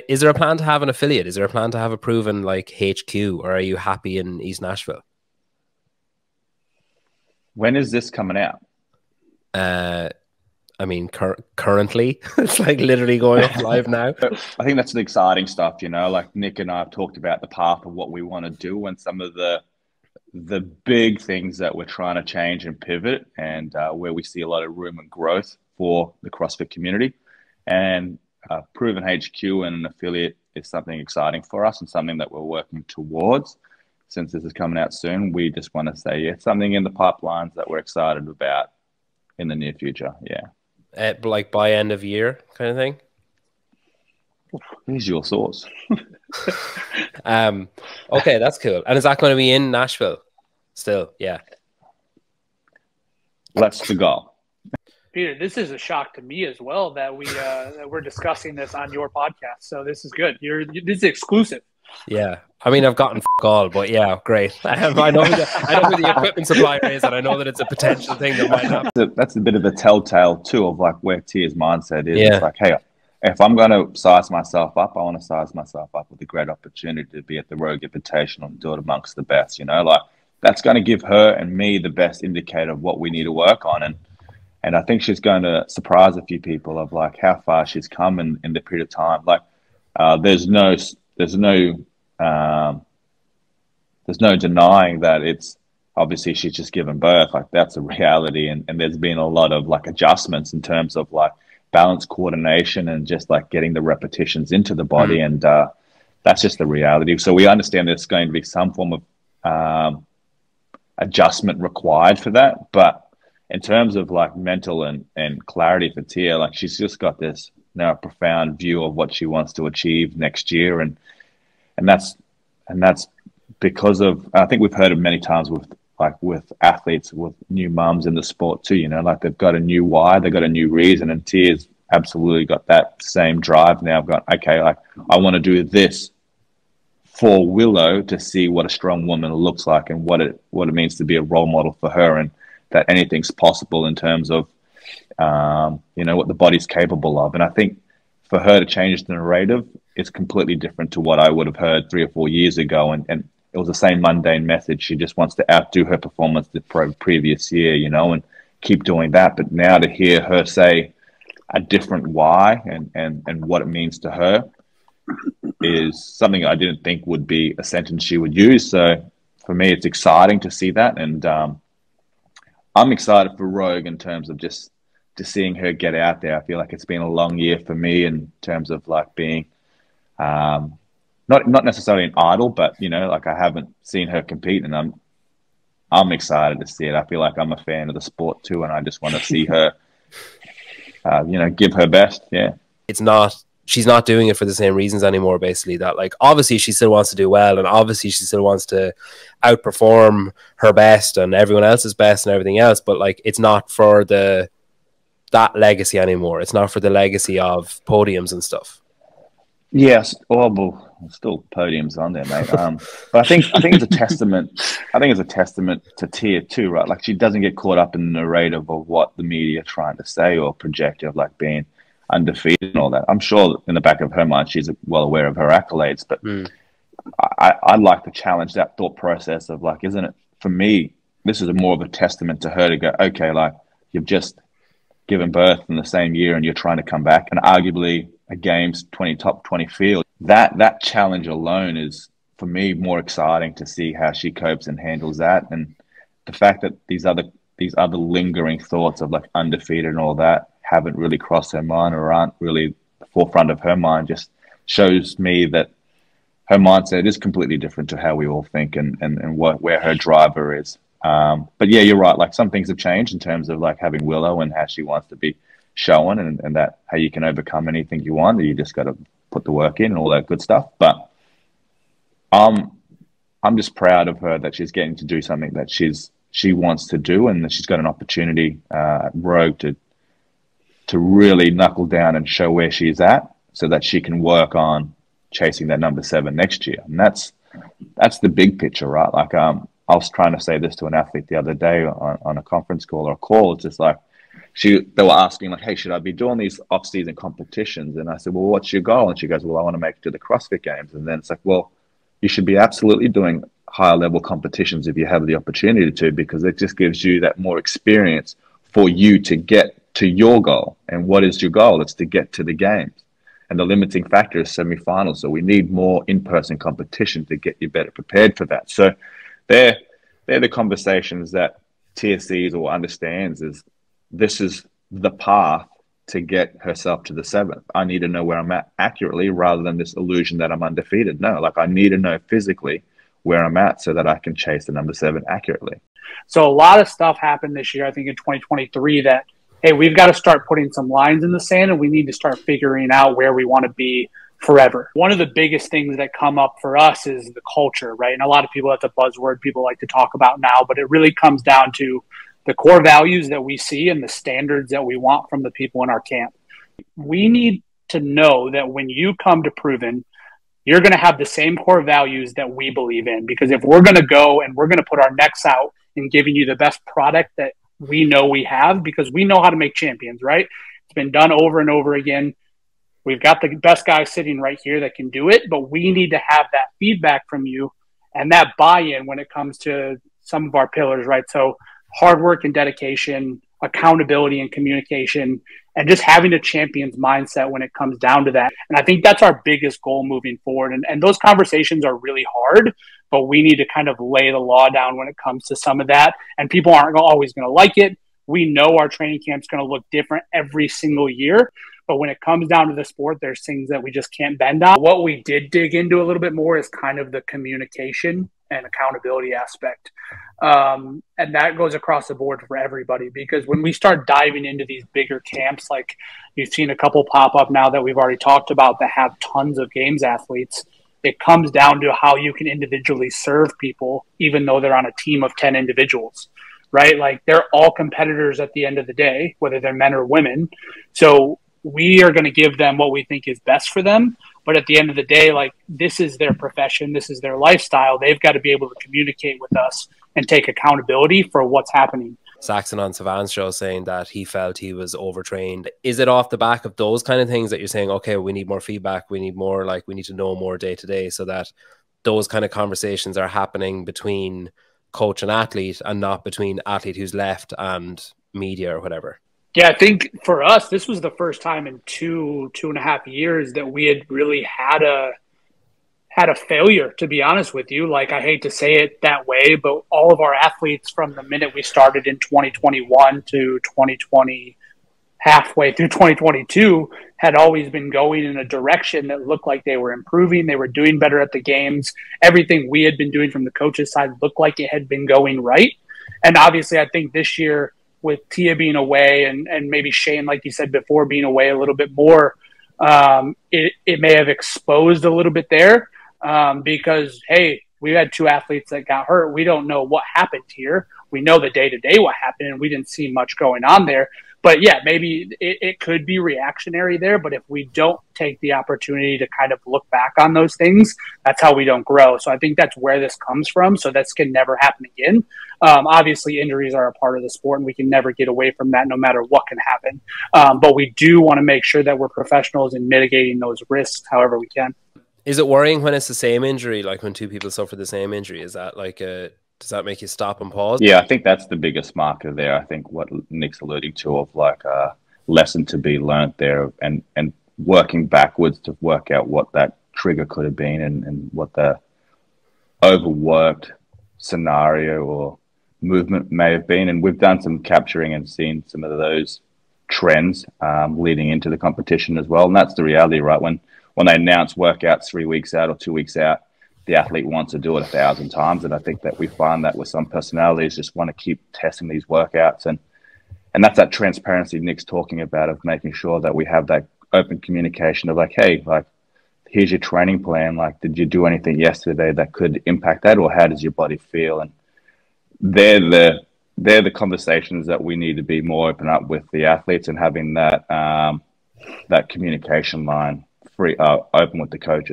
Is there a plan to have an affiliate? Is there a plan to have a proven like HQ, or are you happy in East Nashville? When is this coming out? I mean, currently, it's like literally going up live now. I think that's the exciting stuff, you know, like Nick and I have talked about the path of what we want to do and some of the big things that we're trying to change and pivot, and where we see a lot of room and growth for the CrossFit community. And Proven HQ and an affiliate is something exciting for us and something that we're working towards. Since this is coming out soon, we just want to say, yeah, something in the pipelines that we're excited about in the near future. Yeah. Like by end of year kind of thing? Here's your source. Okay, that's cool. And is that going to be in Nashville still? Yeah. That's the goal. Peter, this is a shock to me as well that we're discussing this on your podcast. So this is good. This is exclusive. Yeah. I mean, I've gotten all, but yeah, great. I know who the equipment supplier is, and I know that it's a potential thing that might happen. That's a bit of a telltale too of like where Tia's mindset is. Yeah. It's like, hey, if I'm going to size myself up, I want to size myself up with a great opportunity to be at the Rogue Invitational and do it amongst the best, you know, like that's going to give her and me the best indicator of what we need to work on. And I think she's going to surprise a few people of like how far she's come in the period of time. Like there's no denying that it's obviously she's just given birth. Like that's a reality. And there's been a lot of like adjustments in terms of like balance coordination and just like getting the repetitions into the body. And that's just the reality. So we understand there's going to be some form of adjustment required for that. But in terms of like mental and clarity for Tia, like she's just got this now profound view of what she wants to achieve next year. And that's because of, I think we've heard it many times with athletes, with new mums in the sport too, you know, like they've got a new why, they've got a new reason, and Tia's absolutely got that same drive now. I've got, okay, like I want to do this for Willow to see what a strong woman looks like and what it means to be a role model for her, and that anything's possible in terms of, you know, what the body's capable of. And I think for her to change the narrative, it's completely different to what I would have heard 3 or 4 years ago. And it was the same mundane message. She just wants to outdo her performance the previous year, you know, and keep doing that. But now to hear her say a different why and what it means to her is something I didn't think would be a sentence she would use. So for me, it's exciting to see that. And I'm excited for Rogue in terms of just seeing her get out there. I feel like it's been a long year for me in terms of like being not necessarily an idol, but you know, like I haven't seen her compete, and I'm excited to see it. I feel like I'm a fan of the sport too, and I just want to see her, you know, give her best. Yeah, she's not doing it for the same reasons anymore. Basically, that like obviously she still wants to do well, and obviously she still wants to outperform her best and everyone else's best and everything else. But like, it's not for that legacy anymore. It's not for the legacy of podiums and stuff. Yes, well, still podiums on there, mate. But I think it's a testament. I think it's a testament to Tia too, right? Like she doesn't get caught up in the narrative of what the media are trying to say or project of like being undefeated and all that. I'm sure in the back of her mind she's well aware of her accolades, but I'd like to challenge that thought process of like, isn't it for me? This is more of a testament to her to go, okay, like you've just given birth in the same year and you're trying to come back and arguably a game's top 20 field. That challenge alone is for me more exciting to see how she copes and handles that, and the fact that these other lingering thoughts of like undefeated and all that haven't really crossed her mind or aren't really the forefront of her mind just shows me that her mindset is completely different to how we all think and where her driver is. But yeah, you're right. Like some things have changed in terms of like having Willow and how she wants to be shown, and that how you can overcome anything you want. You just got to put the work in and all that good stuff. But I'm just proud of her that she's getting to do something that she wants to do, and that she's got an opportunity at Rogue to really knuckle down and show where she's at, so that she can work on chasing that number 7 next year. And that's the big picture, right? Like I was trying to say this to an athlete the other day on a conference call or a call. It's just like, they were asking like, hey, should I be doing these off-season competitions? And I said, well, what's your goal? And she goes, well, I want to make it to the CrossFit Games. And then it's like, well, you should be absolutely doing higher level competitions if you have the opportunity to, because it just gives you that more experience for you to get to your goal. And what is your goal? It's to get to the games. And the limiting factor is semifinals. So we need more in-person competition to get you better prepared for that. So they're the conversations that TSCs or understands is this is the path to get herself to the 7th. I need to know where I'm at accurately rather than this illusion that I'm undefeated. No, like I need to know physically where I'm at so that I can chase the number 7 accurately. So a lot of stuff happened this year, I think in 2023 that, hey, we've got to start putting some lines in the sand and we need to start figuring out where we want to be forever. One of the biggest things that come up for us is the culture, right? And a lot of people, that's a buzzword people like to talk about now, but it really comes down to the core values that we see and the standards that we want from the people in our camp. We need to know that when you come to Proven, you're going to have the same core values that we believe in. Because if we're going to go and we're going to put our necks out in giving you the best product that we know we have, because we know how to make champions, right? It's been done over and over again. We've got the best guy sitting right here that can do it, but we need to have that feedback from you and that buy-in when it comes to some of our pillars, right? So hard work and dedication, accountability and communication, and just having a champion's mindset when it comes down to that. And I think that's our biggest goal moving forward. And those conversations are really hard, but we need to kind of lay the law down when it comes to some of that. And people aren't always going to like it. We know our training camp's going to look different every single year. But when it comes down to the sport, there's things that we just can't bend on. What we did dig into a little bit more is kind of the communication and accountability aspect. And that goes across the board for everybody, because when we start diving into these bigger camps, like you've seen a couple pop up now that we've already talked about that have tons of games athletes, it comes down to how you can individually serve people, even though they're on a team of 10 individuals, right? Like they're all competitors at the end of the day, whether they're men or women. So we are going to give them what we think is best for them. But at the end of the day, like this is their profession, this is their lifestyle. They've got to be able to communicate with us and take accountability for what's happening. Saxon on Savan's show saying that he felt he was overtrained. Is it off the back of those kind of things that you're saying, okay, we need more feedback, we need more, like we need to know more day to day, so that those kind of conversations are happening between coach and athlete and not between athlete who's left and media or whatever? Yeah, I think for us, this was the first time in two and a half years that we had really had a failure, to be honest with you. Like, I hate to say it that way, but all of our athletes from the minute we started in 2021 to 2020, halfway through 2022, had always been going in a direction that looked like they were improving. They were doing better at the games. Everything we had been doing from the coaches' side looked like it had been going right. And obviously, I think this year, with Tia being away and maybe Shane, like you said before, being away a little bit more, it may have exposed a little bit there because, hey, we had 2 athletes that got hurt. We don't know what happened here. We know the day-to-day what happened, and we didn't see much going on there. But, yeah, maybe it could be reactionary there. But if we don't take the opportunity to kind of look back on those things, that's how we don't grow. So I think that's where this comes from. So this can never happen again. Obviously, injuries are a part of the sport, and we can never get away from that no matter what can happen. But we do want to make sure that we're professionals in mitigating those risks however we can. Is it worrying when it's the same injury, like when 2 people suffer the same injury? Is that like does that make you stop and pause? Yeah, I think that's the biggest marker there. I think what Nick's alluding to of like a lesson to be learnt there and working backwards to work out what that trigger could have been and what the overworked scenario or movement may have been. And we've done some capturing and seen some of those trends leading into the competition as well. And that's the reality, right? When they announce workouts 3 weeks out or 2 weeks out, the athlete wants to do it 1,000 times. And I think that we find that with some personalities just want to keep testing these workouts. And that's that transparency Nick's talking about, of making sure that we have that open communication of like, hey, like, here's your training plan. Like, did you do anything yesterday that could impact that? Or how does your body feel? And they're the conversations that we need to be more open up with the athletes, and having that that communication line free open with the coaches.